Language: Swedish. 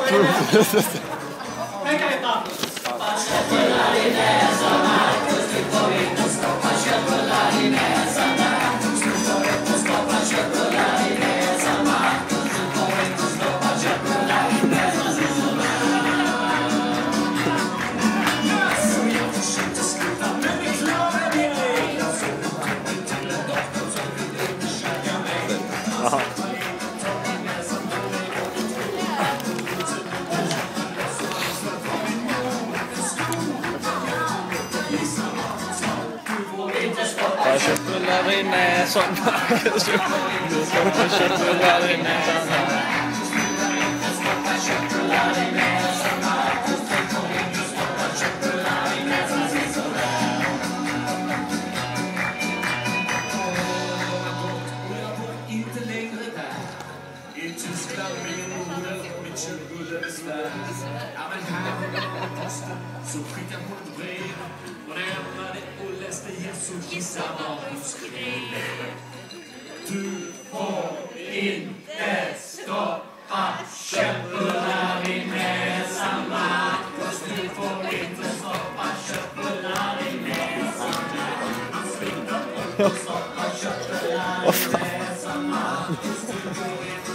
Jag köttbullar i näsan. Du ska få köttbullar i näsan. I Tyskland med Norden med köttbullebesvär. Ja, men här har jag posten, så skickade hon ett brev. Och när jag öppnade och läste igen så gissa vad hon skrev. Du får inte stoppa köttbullar i näsan, Marcus. Du får inte stoppa köttbullar i näsan. Han springer och stoppar köttbullar i näsan, Marcus. Du får inte